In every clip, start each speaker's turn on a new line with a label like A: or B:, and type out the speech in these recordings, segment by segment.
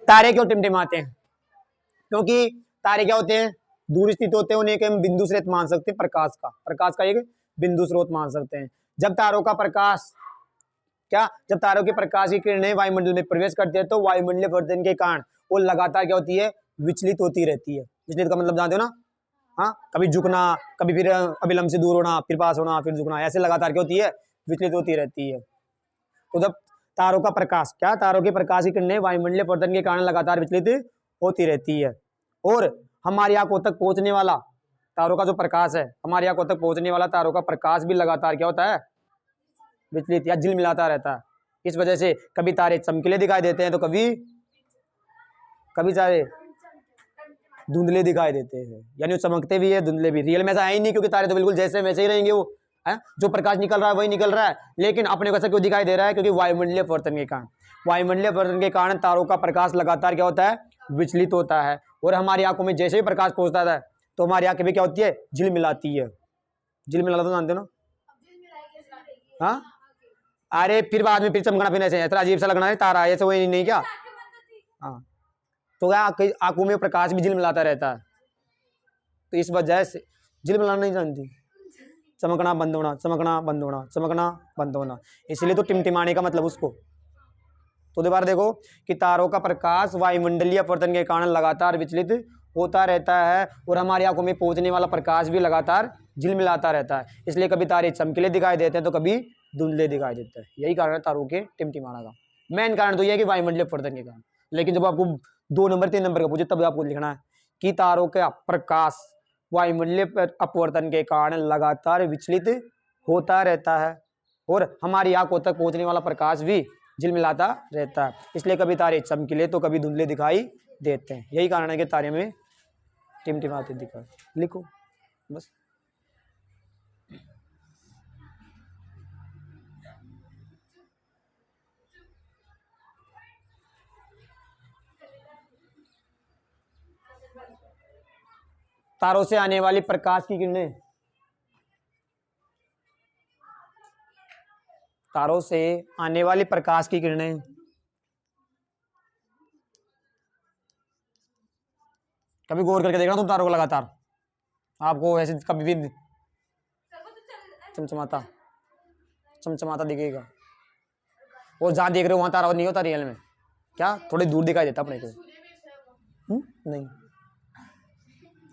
A: तारे क्यों टिमटिमाते हैं? क्योंकि तारे क्या होते हैं? दूर स्थित होते हैं, उन्हें एक हम बिंदु स्रोत मान सकते हैं, प्रकाश का एक बिंदु स्रोत मान सकते हैं। जब तारों का प्रकाश जब तारों के प्रकाश की किरणें वायुमंडल में प्रवेश करते हैं तो वायुमंडलीय परिवर्तन के कारण वो लगातार क्या होती है? विचलित होती रहती है। विचलित का मतलब जानते हो ना? हाँ, कभी झुकना, कभी फिर अभिलंब से दूर होना, फिर पास होना, फिर झुकना, ऐसे लगातार क्या होती है? विचलित होती रहती है। तो जब तारों का प्रकाश तारों के प्रकाश की किरणें वायुमंडलीय परिवर्तन के कारण लगातार विचलित होती रहती है, और हमारी आंखों तक पहुंचने वाला तारों का जो प्रकाश है, हमारी आंखों तक पहुंचने वाला तारों का प्रकाश भी लगातार क्या होता है? विचलित या झिलमिलाता रहता है। इस वजह से कभी तारे चमकीले दिखाई देते हैं तो कभी तारे धुंधले दिखाई देते हैं, यानी चमकते भी है, धुंधले भी। रियल में ऐसा है ही नहीं, क्योंकि तारे तो बिल्कुल जैसे वैसे ही रहेंगे, वो है जो प्रकाश निकल रहा है वही निकल रहा है, लेकिन अपने को ऐसा क्यों दिखाई दे रहा है? क्योंकि वायुमंडलीय परिवर्तन के कारण तारों का प्रकाश लगातार क्या होता है? विचलित होता है, और हमारी आंखों में जैसे ही प्रकाश पहुंचता है तो हमारी आंखें भी क्या होती है? झिलमिलाती है। झिलमिलाना तो जानते हो ना? हाँ, अरे फिर बाद में फिर चमकना, फिर ऐसे ऐसा अजीब सा लगना है, तारा ऐसे वही नहीं क्या? हाँ, तो क्या आंखों में प्रकाश भी झिलमिलाता रहता है, तो इस वजह से झिलमिलाना नहीं जानती, चमकना बंद होना, चमकना बंद होना, चमकना बंद होना, इसलिए तो टिमटिमाने का मतलब उसको। तो दोबारा देखो कि तारों का प्रकाश वायुमंडलीय परिवर्तन के कारण लगातार विचलित होता रहता है, और हमारी आंखों में पहुंचने वाला प्रकाश भी लगातार झिलमिलाता रहता है, इसलिए कभी तारे चमकीले दिखाई देते हैं तो कभी धुंधले दिखाई देते हैं। यही कारण है तारों के टिमटिमाना का। मेन कारण तो यह है कि वायुमंडलीय परिवर्तन के कारण। लेकिन जब आपको 2 नंबर 3 नंबर का पूछे तब आपको लिखना है कि तारों का प्रकाश वायुमंडलीय अपवर्तन के कारण लगातार विचलित होता रहता है, और हमारी आंखों तक पहुंचने वाला प्रकाश भी झिलमिलाता रहता है, इसलिए कभी तारे चमकीले तो कभी धुंधले दिखाई देते हैं। यही कारण है कि तारे में टिमटिमाते दिखाई। लिखो बस। तारों से आने वाली प्रकाश की किरणें, तारों से आने वाली प्रकाश की किरणें कभी गौर करके देखना तुम तारों को, लगातार आपको ऐसे कभी भी चमचमाता चमचमाता दिखेगा, और जहां देख रहे हो वहां तारा नहीं होता रियल में, क्या थोड़ी दूर दिखाई देता अपने को। नहीं,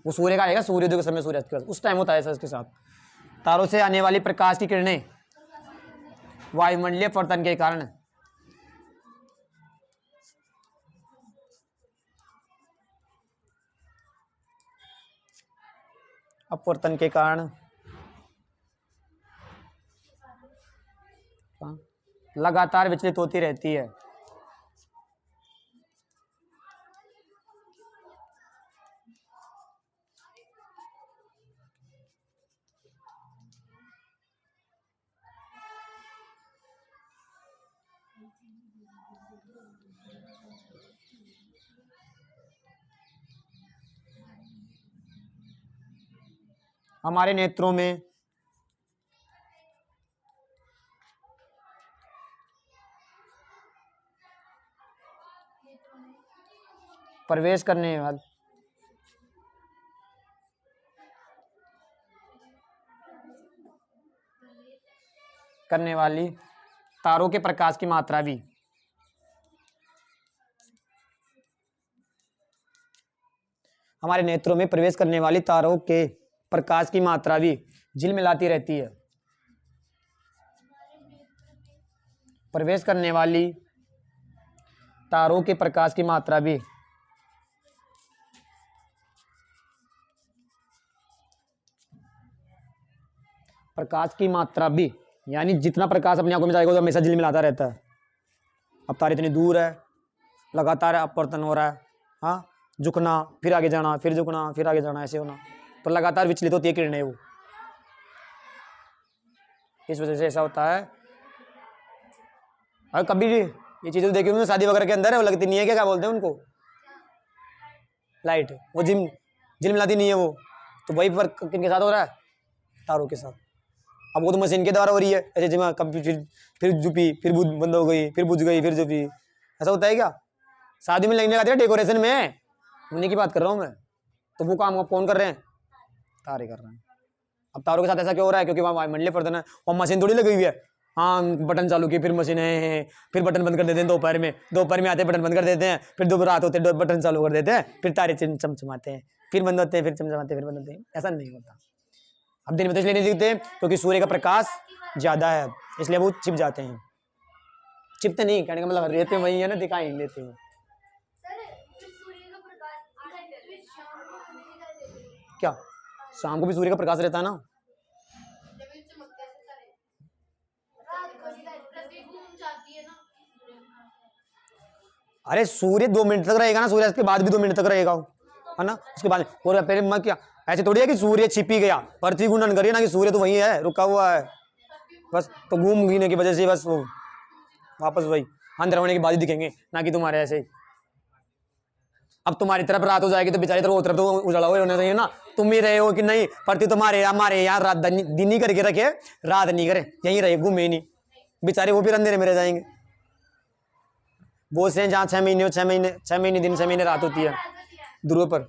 A: वो सूर्य का आएगा, सूर्योदय के समय, सूर्यास्त के उस टाइम होता है ऐसा इसके साथ। तारों से आने वाली प्रकाश की किरणें वायुमंडलीय परिवर्तन के कारण अपवर्तन के कारण लगातार विचलित होती रहती है। हमारे नेत्रों में प्रवेश करने वाली तारों के प्रकाश की मात्रा भी हमारे नेत्रों में प्रवेश करने वाली तारों के प्रकाश की मात्रा भी झिलमिलाती रहती है। प्रवेश करने वाली तारों के प्रकाश की मात्रा भी यानी जितना प्रकाश अपनी आंखों में जाएगा वो हमेशा झिलमिलाता रहता है। अब तारे इतनी दूर है, लगातार अपवर्तन हो रहा है, हाँ, झुकना फिर आगे जाना, फिर झुकना फिर आगे जाना, ऐसे होना, तो लगातार विचलित होती है किरणें वो, इस वजह से ऐसा होता है। और कभी भी ये चीजें देखी होंगे शादी वगैरह के अंदर है, वो लगती नहीं है, क्या बोलते हैं उनको, लाइट, वो झिलमिलाती नहीं है वो, तो वही फर्क किनके साथ हो रहा है? तारों के साथ। अब वो तो मशीन के द्वारा हो रही है, ऐसे जमा कभी फिर झुपी, फिर बंद हो गई, फिर बुझ गई, फिर झुपी, ऐसा होता है क्या? शादी में लगने लगाते हैं डेकोरेशन में, उन्हीं की बात कर रहा हूँ मैं। तो वो काम कौन कर रहे हैं? तारे कर रहे हैं। अब तारों के साथ ऐसा क्यों हो रहा है? क्योंकि वहाँ वायुमंडलीय प्रदूषण है और मशीन थोड़ी लगी हुई है। हाँ, बटन चालू किए फिर मशीन है, फिर बटन बंद कर देते हैं दोपहर में आते हैं बटन बंद कर देते हैं, फिर दोपहर रात होते हैं बटन चालू कर देते हैं, फिर तारे चमचमाते हैं, फिर बंद होते हैं, फिर चमचमाते हैं, फिर बंद होते हैं। ऐसा नहीं होता। अब दिन में तो इसलिए नहीं दिखते क्योंकि सूर्य का प्रकाश ज्यादा है, इसलिए वो छिप जाते हैं। छिपते नहीं, कहने का मतलब रहते वही है ना, दिखाई नहीं देते हैं। क्या शाम को भी सूर्य का प्रकाश रहता है ना? अरे सूर्य 2 मिनट तक रहेगा ना, सूर्यास्त के बाद भी 2 मिनट तक रहेगा, है ना? उसके बाद और पहले मत क्या ऐसे थोड़ी है कि सूर्य छिपी गया, पृथ्वी घूर्णन करिए ना कि सूर्य तो वही है, रुका हुआ है बस। तो घूम घीने की वजह से बस वो वापस वही अंदर होने के बाद ही दिखेंगे, ना कि तुम्हारे ऐसे ही। अब तुम्हारी तरफ रात हो जाएगी तो बेचारी तरफ तो उजाला हुए होना चाहिए ना। तुम ही रहे हो कि नहीं, पृथ्वी तुम्हारे हमारे यहाँ रात दिन ही करके रखे, रात नहीं करे, यहीं रहे, घूमे ही नहीं बेचारे, वो भी अंधेरे में रह जाएंगे। वो से जहाँ 6 महीने 6 महीने दिन 6 महीने रात होती है ध्रुव पर,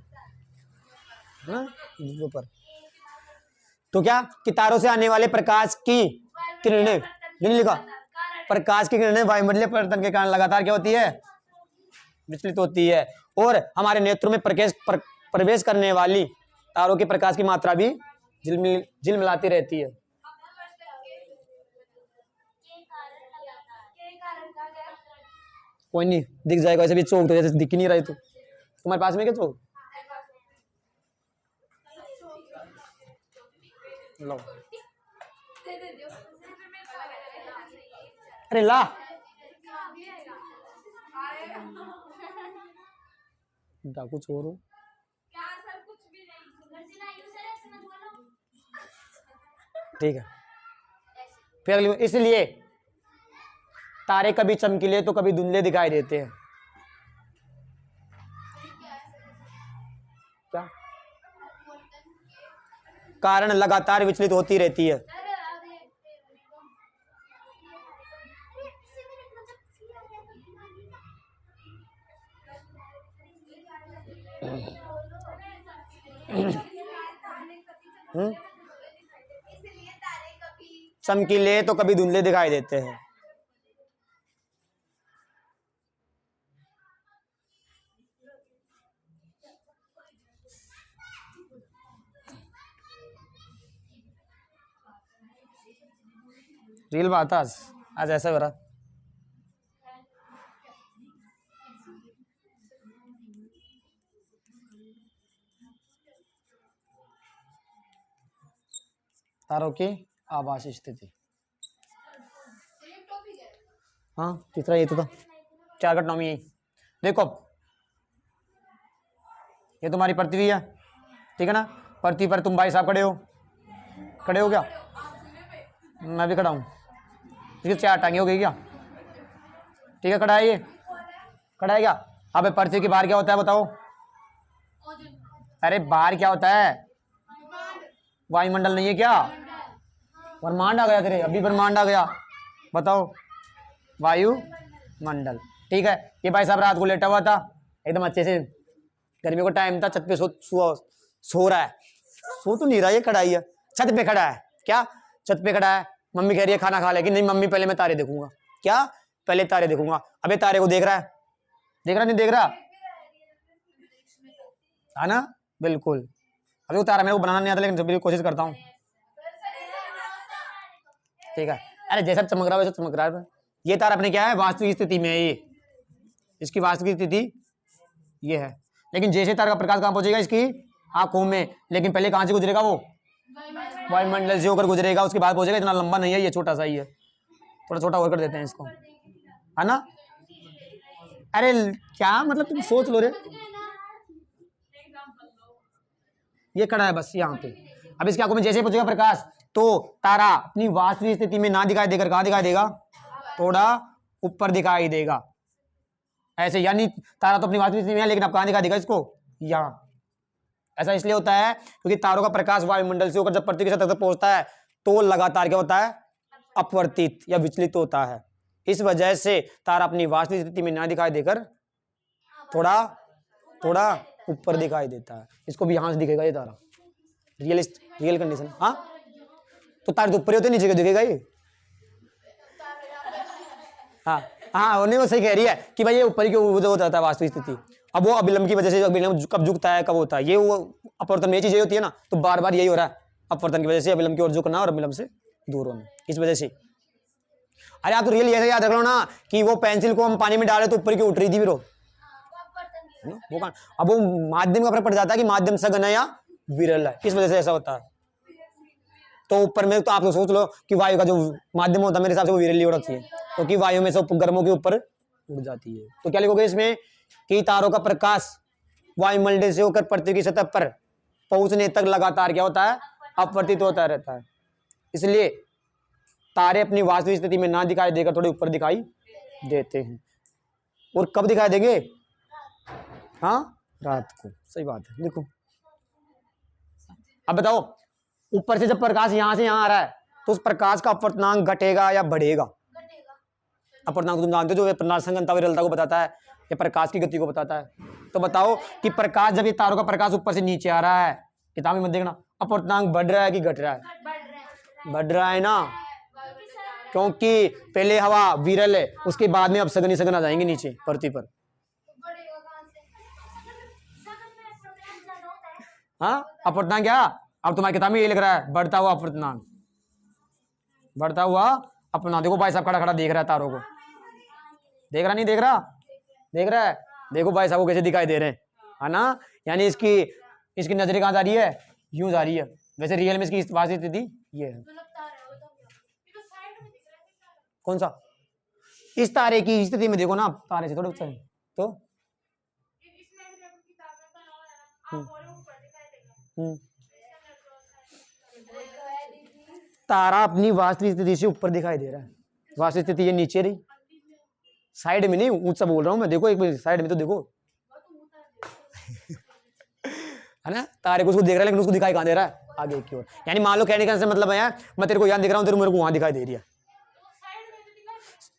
A: है ना, ध्रुव पर। तो क्या कि तारों से आने वाले प्रकाश की किरणें, नहीं लिखा, प्रकाश की किरणें वायुमंडलीय परिवर्तन के कारण लगातार क्या होती है? विचलित होती है। और हमारे नेत्रों में प्रवेश करने वाली तारों के प्रकाश की मात्रा भी झिलमिलाती रहती है। कोई नहीं, दिख जाएगा ऐसे भी चौक, तो जैसे दिख ही नहीं रही। तो तुम्हारे पास में क्या चौक? लो, अरे ला, डाकू चोर हो। ठीक है, फिर अगली, इसलिए तारे कभी चमकीले तो कभी धुंधले दिखाई देते हैं। क्या कारण लगातार विचलित होती रहती है। चमकीले तो कभी धुंधले दिखाई देते हैं। रियल बात, आज ऐसा हो रहा। तारों की आभासी स्थिति, हाँ तीसरा ये तो था, 4 घटनाओं में यही। देखो ये तुम्हारी पृथ्वी है, ठीक है ना? पृथ्वी पर तुम भाई साहब खड़े हो क्या? मैं भी खड़ा हूँ। इसकी 4 टांगे हो गई क्या? ठीक है, खड़ा है, ये खड़ा है क्या? अब पृथ्वी के बाहर क्या होता है बताओ? अरे बाहर क्या होता है? वायुमंडल नहीं है क्या? ब्रह्मांड आ गया तेरे, अभी ब्रह्मांड आ गया, बताओ, वायुमंडल। ठीक है, ये भाई साहब रात को लेटा हुआ था एकदम अच्छे से, गर्मी को टाइम था, छत पे सो रहा है, सो तो नहीं रहा, ये खड़ा ही है, छत पे खड़ा है। क्या छत पे खड़ा है? मम्मी कह रही है खाना खा ले, कि नहीं मम्मी पहले मैं तारे देखूंगा। क्या? पहले तारे देखूंगा। अबे तारे को देख रहा है, देख रहा नहीं देख रहा, है ना? बिल्कुल। अभी वो तारा मेरे को बनाना नहीं आता, लेकिन जब भी कोशिश करता हूँ। ठीक है, अरे जैसा चमक रहा है वैसा चमक रहा है। ये तारा अपने क्या है, वास्तविक स्थिति में है, ये इसकी वास्तविक स्थिति ये है। लेकिन जैसे तारा का प्रकाश कहाँ पहुंचेगा? इसकी आंखों में। लेकिन पहले कहां से गुजरेगा? वो वायुमंडल से होकर गुजरेगा, उसके बाद पहुंचेगा। इतना लंबा नहीं है ये, छोटा सा ही है, थोड़ा छोटा और कर देते हैं इसको, है ना? अरे क्या मतलब, तुम सोच लो रे, ये खड़ा है बस यहाँ पे। अब इसकी आंखों में जैसे पहुंचेगा प्रकाश, तो तारा अपनी वास्तविक स्थिति में ना दिखाई देकर कहां दिखाई देगा? थोड़ा ऊपर दिखाई देगा, ऐसे। यानी तारा तो अपनी वास्तविक स्थिति में है, लेकिन अब कहां दिखाई देगा इसको? यहाँ। ऐसा इसलिए होता है क्योंकि तारों का प्रकाश वायुमंडल से होकर जब पृथ्वी की सतह तक पहुंचता है तो लगातार क्या होता है? अपवर्तित या विचलित होता है। इस वजह से तारा अपनी वास्तविक स्थिति में ना दिखाई देकर थोड़ा थोड़ा ऊपर दिखाई देता है, इसको भी यहां से दिखेगा ये तारा, रियल कंडीशन। हाँ तो तारे तो ऊपर ही होते, नीचे क्यों दिखेगा ये? हाँ हाँ, वो नहीं, वो सही कह रही है कि भाई ये ऊपर ही क्यों होता है वास्तविक स्थिति। अब वो अभिलंब की वजह से, अभिलंब कब झुकता है कब होता है, ये वो अपवर्तन में ये चीजें होती है ना, तो बार बार यही हो रहा है, अपवर्तन की वजह से अभिलंब की ओर झुकना और अभिलंब से दूर होना, इस वजह से। अरे आप तो रियल ऐसे याद रख लो ना कि वो पेंसिल को हम पानी में डाले तो ऊपर क्यों उठ रही थी फिर वो कौन, अब वो माध्यम का फर्क पड़ जाता है कि माध्यम सघन है या विरल है, इस वजह से ऐसा होता है। तो ऊपर में तो आप तो सोच लो कि वायु का जो माध्यम होता है मेरे हिसाब से वो विरल ही होना चाहिए, क्योंकि वायु में से गर्मों के ऊपर उड़ जाती है। तो क्या लिखोगे इसमें कि तारों का प्रकाश वायुमंडल से होकर पृथ्वी की सतह पर पहुंचने तक लगातार क्या होता है, अपवर्तित होता रहता है। इसलिए तारे अपनी वास्तविक स्थिति में ना दिखाई देकर थोड़े ऊपर दिखाई देते हैं। और कब दिखाई देंगे? हाँ रात को, सही बात है। देखो अब बताओ, ऊपर से जब प्रकाश यहां से यहां आ रहा है तो उस प्रकाश का अपवर्तनांक घटेगा या बढ़ेगा? अपवर्तनांक तुम जानते हो, जो प्रकाशंगनता विरलता को बताता है, ये प्रकाश की गति को बताता है। तो बताओ कि प्रकाश, जब ये तारों का प्रकाश ऊपर से नीचे आ रहा है, किताब में मत देखना, अपवर्तनांक बढ़ रहा है कि घट रहा है? बढ़ रहा है ना, क्योंकि पहले हवा विरल है, उसके बाद में अब सघन सघन आ जाएंगे नीचे पृथ्वी पर। हाँ अपवर्तनांक क्या, अब तुम्हारी किताब में ये लिख रहा है बढ़ता हुआ अपवर्तनांक, बढ़ता हुआ अपवर्तनांक। देखो भाई साहब खड़ा खड़ा देख रहा है तारों को, देख रहा नहीं देख रहा? देख रहा है। देखो भाई साहब को कैसे दिखाई दे रहे हैं, है ना, यानी इसकी नजरें कहाँ जा रही है, यूं जा रही है। वैसे रियल में इसकी वास्तविक स्थिति ये है। कौन सा? इस तारे की स्थिति में देखो ना, तारे से थोड़ा ऊंचा है तो तारा अपनी वास्तविक स्थिति से ऊपर दिखाई दे रहा है। वास्तविक स्थिति ये नीचे रही, साइड में नहीं, ऊंचा बोल रहा हूं मैं। देखो एक मिनट साइड में तो देखो है ना, तारे को उसको देख रहा है लेकिन उसको दिखाई कहां दे रहा है, आगे की ओर। यानी मान लो कहने का से मतलब है यार, मैं तेरे को यहां दिख रहा हूं, तेरे को मेरे को वहां दिखाई दे रही है,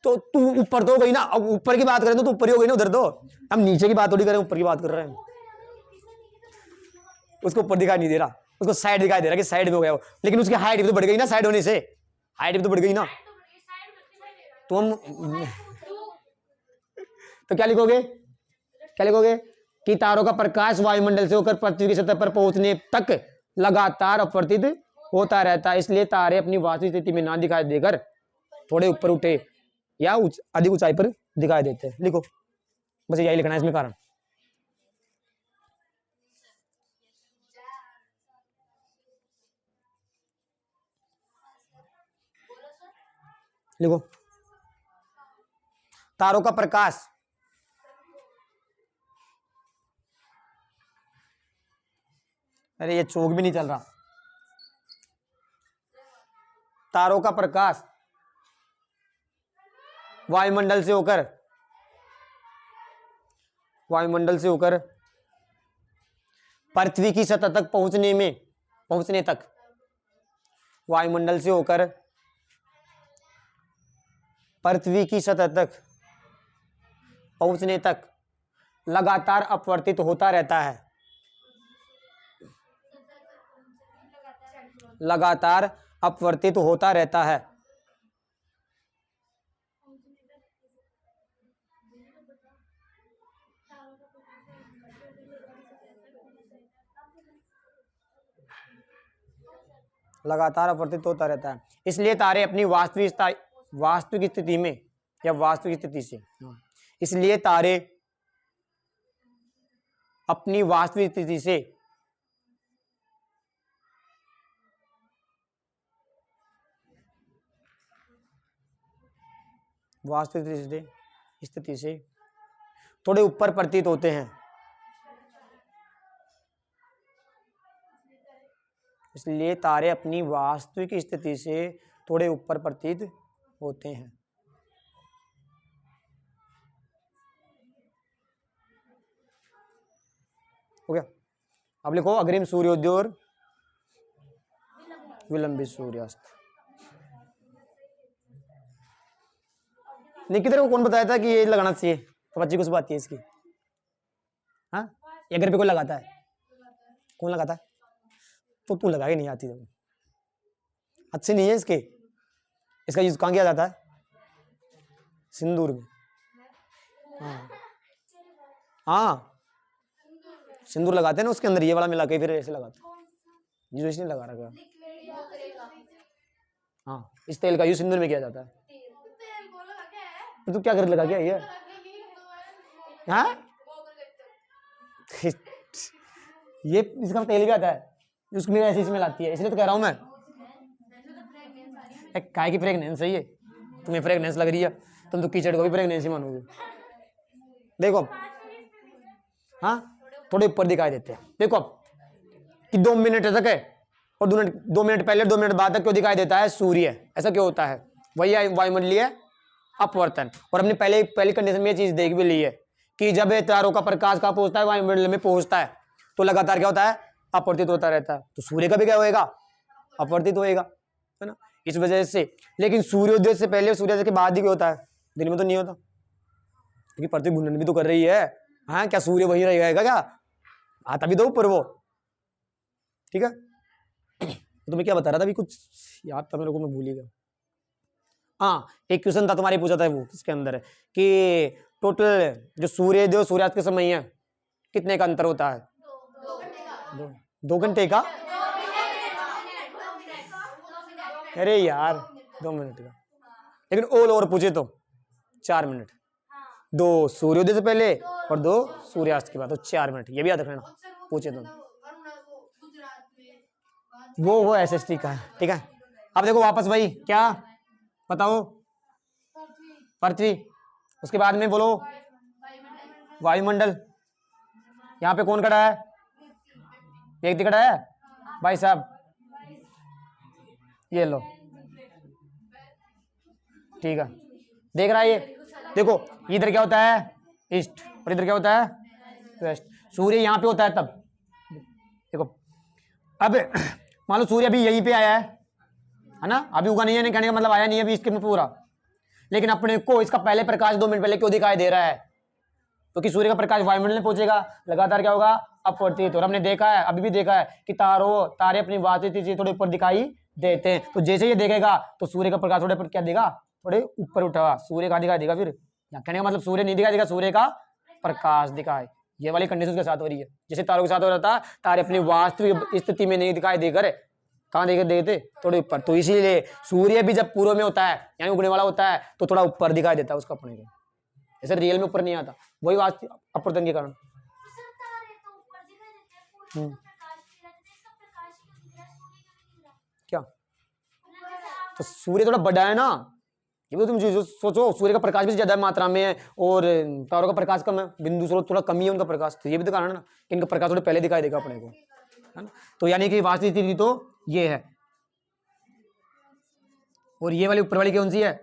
A: तो तू ऊपर तो हो गई ना। अब ऊपर की बात करें तो ऊपर ही हो गई ना, उधर तो हम नीचे की बात थोड़ी करें, ऊपर की बात कर रहे हैं। उसको ऊपर दिखाई नहीं दे रहा, उसको साइड दिखाई दे रहा कि साइड में हो गया वो, लेकिन उसकी हाइट भी तो बढ़ गई ना, साइड होने से हाइट भी तो बढ़ गई ना। तो हम तो क्या लिखोगे, क्या लिखोगे कि तारों का प्रकाश वायुमंडल से होकर पृथ्वी की सतह पर पहुंचने तक लगातार अपवर्तित होता रहता है। इसलिए तारे अपनी वास्तविक स्थिति में ना दिखाई देकर थोड़े ऊपर उठे या अधिक ऊंचाई पर दिखाई देते हैं। लिखो, बस यही लिखना है इसमें कारण। लिखो, तारों का प्रकाश अरे ये चौक भी नहीं चल रहा। तारों का प्रकाश वायुमंडल से होकर पृथ्वी की सतह तक पहुंचने तक वायुमंडल से होकर पृथ्वी की सतह तक पहुंचने तक लगातार अपवर्तित होता रहता है। लगातार अपवर्तित होता रहता है। लगातार अपवर्तित होता रहता है। इसलिए तारे अपनी वास्तविक स्थिति में या वास्तविक स्थिति से इसलिए तारे अपनी वास्तविक स्थिति से स्थिति से थोड़े ऊपर प्रतीत होते हैं। इसलिए तारे अपनी वास्तविक स्थिति से थोड़े ऊपर प्रतीत होते हैं। हो गया। अब लिखो अग्रिम सूर्योदय और विलंबित सूर्यास्त। नहीं किधर को कौन बताया था कि ये लगाना चाहिए, तो बच्ची कुछ बात है इसकी। हाँ, ये घर पे कोई लगाता है? कौन लगाता है? तो तू लगा के नहीं आती तुम, अच्छे नहीं है इसके। इसका यूज कहाँ किया जाता है? सिंदूर में। हाँ हाँ, सिंदूर लगाते हैं ना उसके अंदर, ये वाला मिला के फिर ऐसे लगाते हैं। ये इसने लगा रखा है। हाँ, इस तेल का यूज सिंदूर में किया जाता है। तू क्या कर लगा क्या ये? हाँ, ये इसका तेल भी आता है, उसको मेरे ऐसे इसमें लाती है, इसलिए तो कह रहा हूँ मैं। काय की फ्रेगनेंस है ये, तुम्हें फ्रेगनेंस लग रही है, तुम तो कीचड़ को भी फ्रेगनेंस ही मानोगे। देखो, हाँ, थोड़े ऊपर दिखाई देते हैं। देखो कि 2 मिनट तक है और 2 मिनट पहले 2 मिनट बाद तक क्यों दिखाई देता है? सूर्य। ऐसा क्यों होता है? वही वायुमंडलीय अपवर्तन। और हमने पहली कंडीशन में ये चीज देख भी ली है कि जब तारों का प्रकाश कहाँ पहुंचता है? वायुमंडल में पहुंचता है, तो लगातार क्या होता है? अपवर्तित होता रहता है। तो सूर्य का भी क्या होएगा? अपवर्तित होएगा, है ना, इस वजह से। लेकिन सूर्योदय से पहले सूर्योदय के बाद ही क्या होता है? दिन में तो नहीं होता, क्योंकि पृथ्वी घूर्णन भी तो कर रही है। हाँ, क्या सूर्य वही रहेगा क्या? आता भी तो ऊपर वो, ठीक है। तो मैं क्या बता रहा था अभी, कुछ याद था मेरे को, मैं भूल ही गया। हाँ, एक क्वेश्चन था तुम्हारे पूछा था, वो किसके अंदर है कि टोटल जो सूर्योदय और सूर्यास्त के समय है कितने का अंतर होता है? 2 घंटे का? अरे यार 2 मिनट का, लेकिन ऑल ओवर पूछे तो 4 मिनट। 2 सूर्योदय से पहले और 2 सूर्यास्त के बाद, तो 4 मिनट। ये भी याद रखना पूछे तो। वो SST का है, ठीक है। अब देखो वापस भाई, क्या बताओ? पृथ्वी, उसके बाद में बोलो वायुमंडल। यहाँ पे कौन खड़ा है? व्यक्ति खड़ा है भाई साहब, ये लो, ठीक है। देख रहा है ये? देखो इधर क्या होता है? ईस्ट, और इधर क्या होता है? वेस्ट। सूर्य यहाँ पे होता है तब। देखो अब मान लो सूर्य अभी यहीं पे आया है ना, अभी उगा नहीं है, कहने का मतलब आया नहीं है अभी इसके में पूरा, लेकिन अपने को इसका पहले प्रकाश 2 मिनट पहले क्यों दिखाई दे रहा है? क्योंकि सूर्य का प्रकाश वायुमंडल में पहुंचेगा, लगातार क्या होगा? अपवर्तित। और हमने देखा है, अभी भी देखा है कि तारे अपनी वास्तविक थोड़े ऊपर दिखाई देते हैं। तो जैसे ये देखेगा तो सूर्य का प्रकाश थोड़े क्या देगा? थोड़े ऊपर उठा। सूर्य का दिखाई देगा, फिर कहने का मतलब सूर्य नहीं दिखाई देगा, सूर्य का प्रकाश दिखाए। ये वाली कंडीशन के साथ हो रही है, जैसे तारों के साथ हो रहा था, तारे अपनी वास्तविक स्थिति में नहीं दिखाई देकर कहाँ देते? थोड़े ऊपर। तो इसीलिए सूर्य भी जब पूर्व में होता है, यानी उगने वाला होता है, तो थोड़ा ऊपर दिखाई देता है उसका अपने को, जैसे रियल में ऊपर नहीं आता, वही वास्तविक अपवर्तन के कारण। क्या? तो सूर्य थोड़ा बड़ा है ना, ये भी तुम जो सोचो, सूर्य का प्रकाश भी ज्यादा मात्रा में है और तारों का प्रकाश कम है, बिंदु स्रोत थोड़ा कम ही है उनका प्रकाश, तो ये भी तो कारण है ना, इनका प्रकाश थोड़ा पहले दिखाई देगा अपने को, है ना। तो यानी कि वास्तविक स्थिति तो ये है, और ये वाली ऊपर वाली कौन सी है?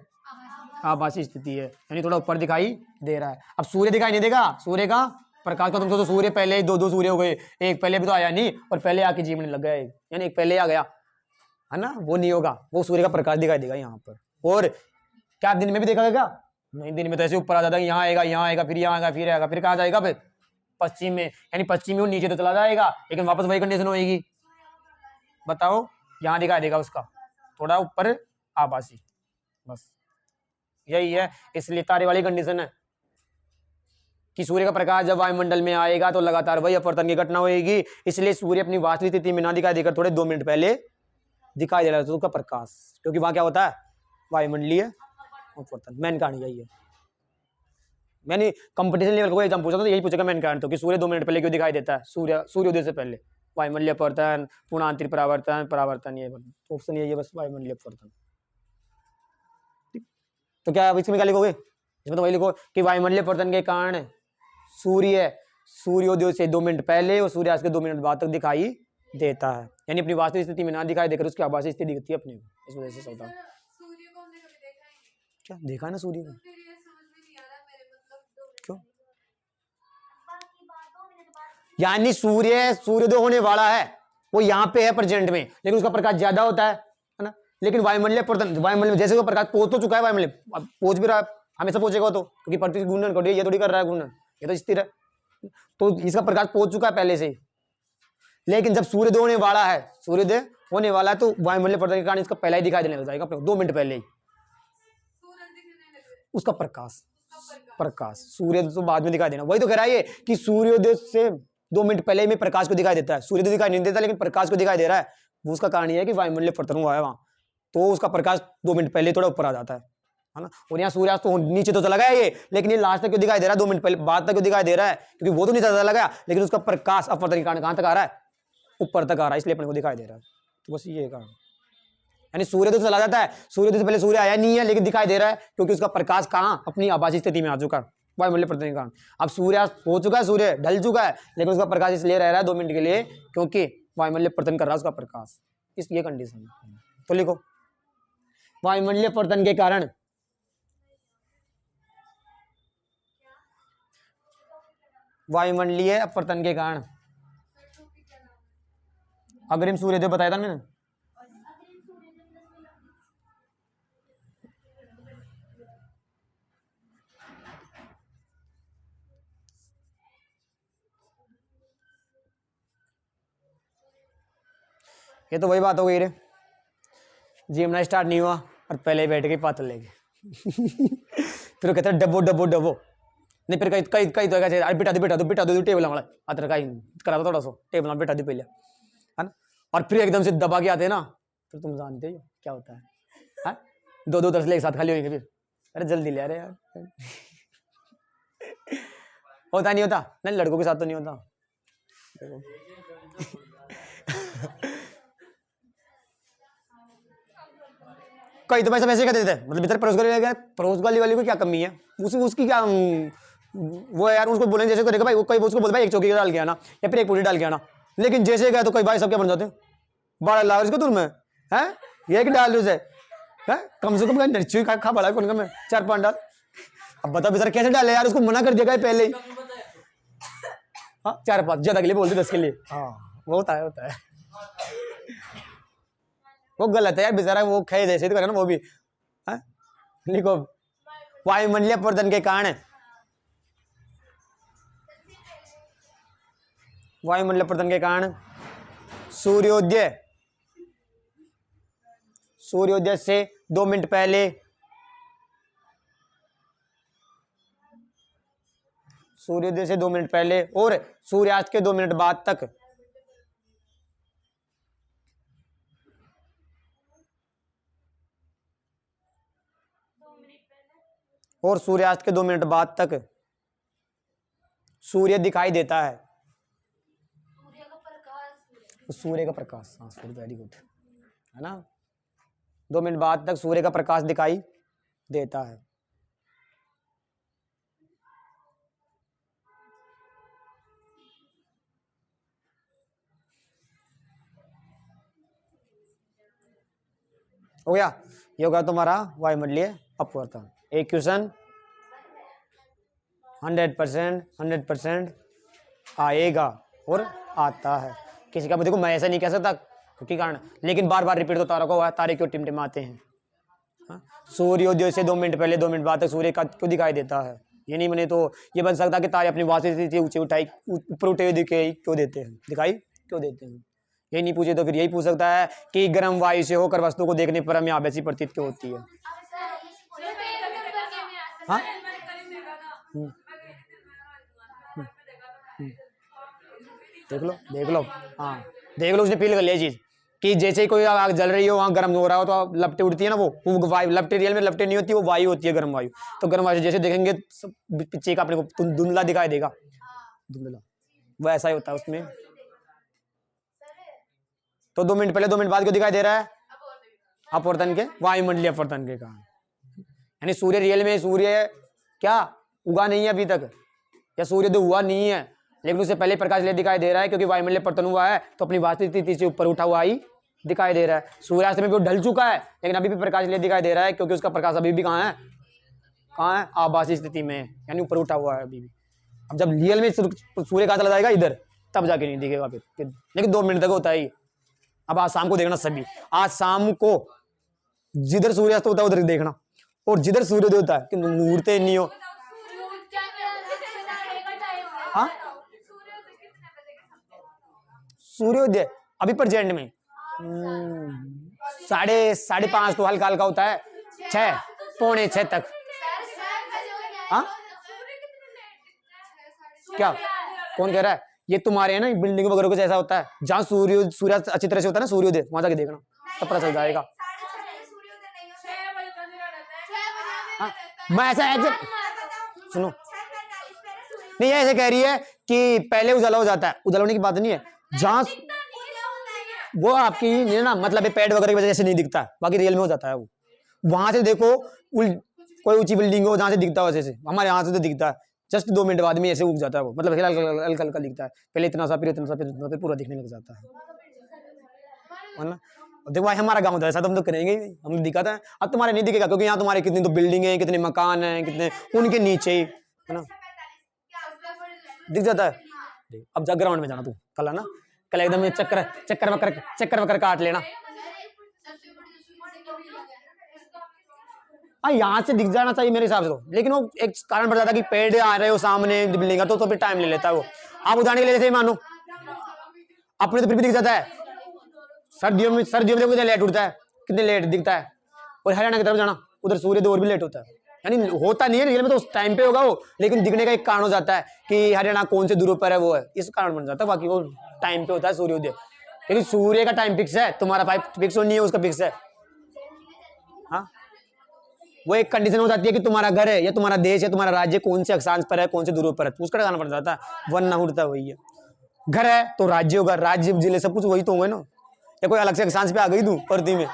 A: आभासी स्थिति है, यानी थोड़ा ऊपर दिखाई दे रहा है। अब सूर्य दिखाई नहीं देगा, सूर्य का प्रकाश का तुम सोचो, सूर्य पहले ही 2 सूर्य हो गए, एक पहले भी तो आया नहीं और पहले आके जीवन लग गया, यानी एक पहले आ गया, है ना, वो नहीं होगा, वो सूर्य का प्रकाश दिखाई देगा यहाँ पर। और क्या दिन में भी देखा गया? नहीं, दिन में तो ऐसे ऊपर आ जाता है, यहाँ आएगा, फिर यहाँ आएगा, फिर आएगा, फिर कहाँ जाएगा? फिर पश्चिम में, यानी पश्चिम में वो नीचे तो चला जाएगा, लेकिन वापस वही कंडीशन होगी। बताओ, यहाँ दिखाई देगा उसका थोड़ा ऊपर आभासी, बस यही है। इसलिए तारे वाली कंडीशन है कि सूर्य का प्रकाश जब वायुमंडल में आएगा तो लगातार वही अपवर्तन की घटना होगी, इसलिए सूर्य अपनी वास्तविक स्थिति में ना दिखाई देकर थोड़े 2 मिनट पहले दिखाई दे रहा है उसका प्रकाश, क्योंकि वहां क्या होता है? वायुमंडलीय अपवर्तन। मेन कारण यही है। मैंने कंपटीशन लेवल को एग्जाम पूछा था तो यही पूछेगा मेन कारण, तो कि सूर्य 2 मिनट पहले क्यों दिखाई देता है? सूर्योदय से पहले वायुमंडलीय अपवर्तन, पूर्णांतरिक परावर्तन, ये ऑप्शन यही है बस, वायुमंडलीय अपवर्तन। तो क्या इसमें क्या लिखोगे? इसमें तो वही लिखो कि वायुमंडलीय अपवर्तन के कारण सूर्योदय से 2 मिनट पहले और सूर्यास्त के 2 मिनट बाद तक दिखाई देता है, यानी अपनी वास्तविक स्थिति में ना दिखाई देकर उसकी आभासी स्थिति दिखती है अपने को, इस वजह से होता है। क्या देखा है ना सूर्य को? क्यों? यानी सूर्योदय होने वाला है, वो यहाँ पे है प्रेजेंट में, लेकिन उसका प्रकाश ज्यादा होता है ना। लेकिन वायुमंडल जैसे वो प्रकाश पहुंच तो चुका है, वायुमंडल पहुंच भी रहा है, हमेशा पहुंचेगा तो, क्योंकि पृथ्वी घूर्णन कर रही है, ये थोड़ी कर रहा है घूर्णन, ये तो स्थिर है। तो इसका प्रकाश पहुंच चुका है पहले से। लेकिन जब सूर्योदय होने वाला है, सूर्योदय होने वाला है, तो वायुमंडलीय पर्दन के कारण इसका पहला ही दिखाई देने लग जाएगा, 2 मिनट पहले ही उसका प्रकाश। प्रकाश सूर्य तो बाद में दिखाई देना, वही तो कह रहा है ये कि सूर्योदय से 2 मिनट पहले में प्रकाश को दिखाई देता है। सूर्योदय दिखाई नहीं देता लेकिन प्रकाश को दिखाई दे रहा है। वो उसका कारण ये है कि वायुमंडलीय पर्तन हुआ है वहां, तो उसका प्रकाश 2 मिनट पहले थोड़ा ऊपर आ जाता है ना। और यहाँ सूर्यास्त तो नीचे तो चला गया ये, लेकिन ये लास्ट तक क्यों दिखाई दे रहा है, 2 मिनट पहले बाद तक क्यों दिखाई दे रहा है, क्योंकि वो तो नहीं चला गया, लेकिन उसका प्रकाश अपवर्तन के कारण कहां तक आ रहा है, ऊपर तक आ रहा है, इसलिए अपने को दिखाई दे रहा है। तो बस ये कारण, यानी सूर्य तो चला जाता है, सूर्योदय से पहले सूर्य आया नहीं है लेकिन दिखाई दे रहा है, क्योंकि उसका प्रकाश कहां, अपनी आभासी स्थिति में आ चुका है वायुमंडलीय पर्तन के कारण। अब सूर्यास्त हो चुका है, सूर्य ढल चुका है, लेकिन उसका प्रकाश इसलिए रह रहा है 2 मिनट के लिए क्योंकि वायुमंडलीय पर्तन कर रहा है उसका प्रकाश, इस ये कंडीशन है। तो लिखो वायुमंडलीय पर्तन के कारण वायुमंडलीय अपवर्तन के कारण अग्रिम सूर्योदय बताया था मैंने, ये तो वही बात हो गई रे, जिमना स्टार्ट नहीं हुआ और पहले ही बैठ के पातल लेके फिर कहते हैं डबो डबो डबो, नहीं फिर कई कई कई तो अरे बिठा दो टेबल हमारा अतर का ही करा दो थोड़ा सा टेबल बिठा दी पहले, है ना। और फिर एकदम से दबा के आते हैं ना, तो तुम जानते हो क्या होता है, 2-2 तसले एक साथ खाली होंगे फिर, अरे जल्दी ले, अरे यार होता नहीं होता, नहीं लड़कों के साथ तो नहीं होता कई तो भाई सब ऐसे कहते थे, मतलब इधर परोसगाली वाली को क्या कमी है, उसकी क्या वो है यार, उसको बोलेंगे जैसे करेगा भाई, कोई उसको बोल भाई एक चौकी डाल के आना या फिर एक पूरी डाल के आना, लेकिन जैसे गए तो कोई भाई सब क्या बन जाते हैं, 12 लाख इसको तुम है ये डाल दो, कम से कम नर्ची खा बड़ा कौन का मैं 4-5 डाल, अब बता बेचारा कैसे डाले यार, उसको मना कर दिया पहले ही, हाँ 4-5 ज्यादा के लिए बोलते 10 के लिए, हाँ वो होता है वो गलत है यार बेचारा, वो खे जैसे तो करे ना वो भी, लिखो वायुमंडलीय अपवर्तन के कारण वायुमंडलीय अपवर्तन के कारण सूर्योदय से 2 मिनट पहले सूर्योदय से 2 मिनट पहले और सूर्यास्त के 2 मिनट बाद तक और सूर्यास्त के 2 मिनट बाद तक सूर्य दिखाई देता है, सूर्य का प्रकाश, हाँ सूर्य वेरी गुड, है ना। 2 मिनट बाद तक सूर्य का प्रकाश दिखाई देता है। हो गया, ये होगा तुम्हारा वायुमंडलीय अपवर्तन। एक क्वेश्चन 100% आएगा और आता है, किसी का देखो मैं ऐसा नहीं कह सकता क्योंकि कारण, लेकिन बार बार रिपीट तो तारों को तारे क्यों टिमटिमाते हैं, सूर्योदय से 2 मिनट पहले 2 मिनट बाद तक सूर्य का क्यों दिखाई देता है, ये नहीं बने तो ये बन सकता कि तारे अपनी वास्तविक स्थिति ऊंचे उठाई ऊपर उठे हुए दिखाई क्यों देते हैं, ये नहीं पूछे तो फिर यही पूछ सकता है कि गर्म वायु से होकर वस्तु को देखने पर हमें आभासी प्रतीत क्यों होती है। हाँ देख लो हाँ देख लो, उसने फील कर लिया चीज कि जैसे ही कोई आग जल रही हो वहां गर्म हो रहा हो तो लपटें उड़ती है ना, वो वायु लपटें, रियल में लपटें नहीं होती, वो वायु होती है गर्म वायु। तो गर्म वायु जैसे देखेंगे पीछे का अपने को धुंधला दिखाई देगा, धुंधला वो ऐसा ही होता है उसमें। तो 2 मिनट पहले 2 मिनट बाद क्यों दिखाई दे रहा है, अपवर्तन के वायुमंडलीय अपवर्तन के कारण, यानी सूर्य रियल में सूर्य क्या उगा नहीं है अभी तक, या सूर्योदय हुआ नहीं है, लेकिन उससे पहले प्रकाश ले दिखाई दे रहा है क्योंकि वायुमंडलीय अपवर्तन हुआ है, तो अपनी वास्तविक स्थिति से ऊपर उठा हुआ ही दिखाई दे रहा है। सूर्यास्त में भी वो ढल चुका है लेकिन अभी भी प्रकाश ले दिखाई दे रहा है क्योंकि उसका प्रकाश अभी भी कहाँ है आभासी स्थिति में, यानी ऊपर उठा हुआ है अभी भी। अब जब रियल में सूर्य कहाँ चला जाएगा इधर, तब जाके नहीं दिखेगा फिर, लेकिन 2 मिनट तक होता है। अब आज शाम को देखना सभी, आज शाम को जिधर सूर्यास्त होता है उधर देखना, और जिधर सूर्योदय होता है कि मुहूर्त नहीं हो, हाँ सूर्योदय अभी प्रेजेंट में 5:30 तो हल्का हल्का होता है, 6 पौने 6 तक। हाँ क्या कौन कह रहा है? ये तुम्हारे है ना बिल्डिंग वगैरह कुछ ऐसा होता है जहाँ सूर्य अच्छी तरह से होता है ना, सूर्योदय, वहां जाके देखना तब पता चल जाएगा। हाँ, मैं ऐसा सुनो, नहीं ये ऐसे कह रही है कि पहले उजाला हो जाता है, उजाला होने की बात नहीं है, जहां वो आपकी नहीं ना, मतलब पेड़ वगैरह की वजह से नहीं दिखता, बाकी रियल में हो जाता है वो। वहां से देखो कोई ऊंची बिल्डिंग हो जहां से दिखता है, वैसे से हमारे यहाँ से तो दिखता है, जस्ट 2 मिनट बाद में ऐसे उग जाता है वो, मतलब हल्का हल्का दिखता है, पहले इतना सा फिर इतना सा फिर इतना, फिर पूरा दिखने लग जाता है ना। देखो भाई हमारा गांव तो ऐसा तो हम तो करेंगे, हम दिखाता है। अब तुम्हारे नहीं दिखेगा क्योंकि यहाँ तुम्हारे कितनी तो बिल्डिंग है, कितने मकान है, कितने उनके नीचे ही है ना दिख जाता है। अब जा ग्राउंड में जाना तू कल, है ना, कल एकदम चक्कर वक्कर काट लेना। हाँ यहाँ से दिख जाना चाहिए मेरे हिसाब से तो, लेकिन वो एक कारण पड़ जाता है कि पेड़ आ रहे हो सामने बिल्डिंग का, तो फिर टाइम ले लेता है वो। आप उदाहरण के लिए जैसे मानो अपने तो फिर भी दिख जाता है, सर्दियों में देखो लेट उठता है, कितने लेट दिखता है। और हरियाणा की तरफ जाना, उधर सूर्योदय और भी लेट होता है, यानी होता नहीं है रियल में तो उस टाइम पे होगा वो, लेकिन दिखने का एक कारण हो जाता है कि हरियाणा कौन से दूर पर है, वो है इस कारण बन जाता है, बाकी वो टाइम पे होता है सूर्योदय। लेकिन सूर्य का टाइम फिक्स है, तुम्हारा फिक्स नहीं है, उसका फिक्स है। हाँ वो एक कंडीशन हो जाती है कि तुम्हारा घर है या तुम्हारा देश है, तुम्हारा राज्य कौन से अक्षांश पर है, कौन से दूर पर है, उसका लगाना पड़ जाता है, वरना उड़ता वही है। घर है तो राज्य होगा, राज्य जिले सब कुछ वही तो होंगे ना, या कोई अलग से अक्षांश पे आ गई तू पृथ्वी में,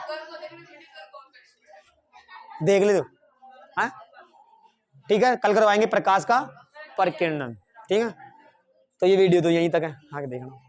A: देख ले तो। हाँ ठीक है, कल करवाएंगे प्रकाश का परिकिरणन, ठीक है। तो ये वीडियो तो यहीं तक है, आगे देखना।